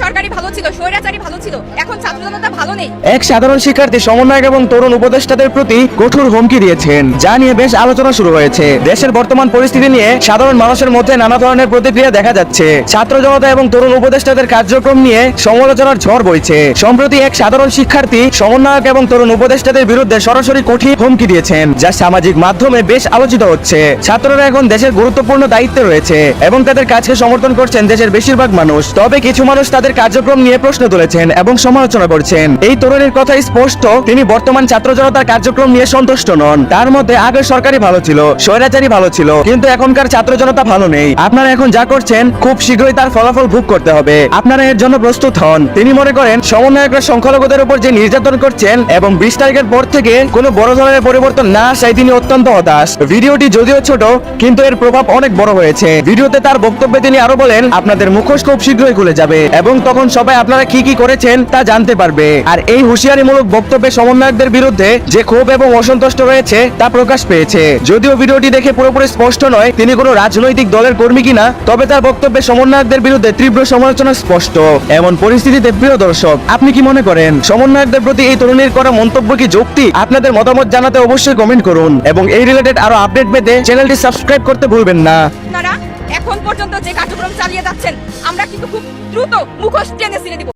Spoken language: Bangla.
সরকারি ভালো ছিল, স্বৈরাচারী ভালো ছিল, এখন ছাত্র জনতা ভালো নেই। এক সাধারণ শিক্ষার্থী সমন্বয়ক এবং তরুণ উপদেষ্টাদের প্রতি কঠোর হুমকি দিয়েছেন, যা নিয়ে বেশ আলোচনা শুরু হয়েছে। দেশের বর্তমান পরিস্থিতি নিয়ে সাধারণ মানুষের মধ্যে নানা ধরনের প্রতিক্রিয়া দেখা যাচ্ছে। ছাত্র জনতা এবং তরুণ উপদেষ্টাদের কার্যক্রম নিয়ে সমালোচনার ঝড় বইছে। সম্প্রতি এক সাধারণ শিক্ষার্থী সমন্বয়ক এবং তরুণ উপদেষ্টাদের বিরুদ্ধে সরাসরি কঠিন হুমকি দিয়েছেন, যা সামাজিক মাধ্যমে বেশ আলোচিত হচ্ছে। ছাত্ররা এখন দেশের গুরুত্বপূর্ণ দায়িত্বে রয়েছে এবং তাদের কাজকে সমর্থন করছেন দেশের বেশিরভাগ মানুষ। তবে কিছু মানুষ তাদের কার্যক্রম নিয়ে প্রশ্ন তুলেছেন এবং সমালোচনা করছেন। এই তরুণীর কথা স্পষ্ট, তিনি বর্তমান ছাত্র জনতার কার্যক্রম নিয়ে সন্তুষ্ট নন। তার মধ্যে আগে সরকারি ভালো ছিল, স্বৈরাচারী ভালো ছিল, কিন্তু এখনকার ছাত্র জনতা ভালো নেই। আপনারা এখন যা করছেন খুব শীঘ্রই তার ফলাফল ভোগ করতে হবে। আপনারা এর জন্য প্রস্তুত হন। তিনি মনে করেন সমন্বয়করা সংখ্যালঘুদের উপর যে নির্যাতন করছেন এবং 20 তারিখের পর থেকে কোনো বড় ধরনের পরিবর্তন না আসায় তিনি অত্যন্ত হতাশ। ভিডিওটি যদিও ছোট, কিন্তু এর প্রভাব অনেক বড় হয়েছে। ভিডিওতে তার বক্তব্যে তিনি আরো বলেন, আপনাদের মুখোশ খুব শীঘ্রই খুলে যাবে এবং তখন সবাই আপনারা কি কি করেছেন তা জানতে পারবে। আর এই হুঁশিয়ারিমূলক বক্তব্যে সমন্বয়কদের বিরুদ্ধে যে ক্ষোভ এবং অসন্তুষ্ট রয়েছে তা প্রকাশ পেয়েছে। যদিও ভিডিওটি দেখে পুরোপুরি স্পষ্ট নয় তিনি কোনো রাজনৈতিক দলের কর্মী কিনা, তবে তার বক্তব্যে সমন্বয়কদের বিরুদ্ধে তীব্র সমালোচনা স্পষ্ট। এমন পরিস্থিতিতে প্রিয় দর্শক, আপনি কি মনে করেন সমন্বয়কদের প্রতি এই তরুণীর করা মন্তব্য কি যৌক্তিক? আপনাদের মতামত জানাতে অবশ্যই কমেন্ট করুন এবং এই রিলেটেড আরো আপডেট পেতে চ্যানেলটি সাবস্ক্রাইব করতে ভুলবেন না। আপনারা এখন পর্যন্ত যে কার্যক্রম চালিয়ে যাচ্ছেন, আমরা কিন্তু খুব দ্রুত মুখোশ টেনে ছিঁড়ে দিব।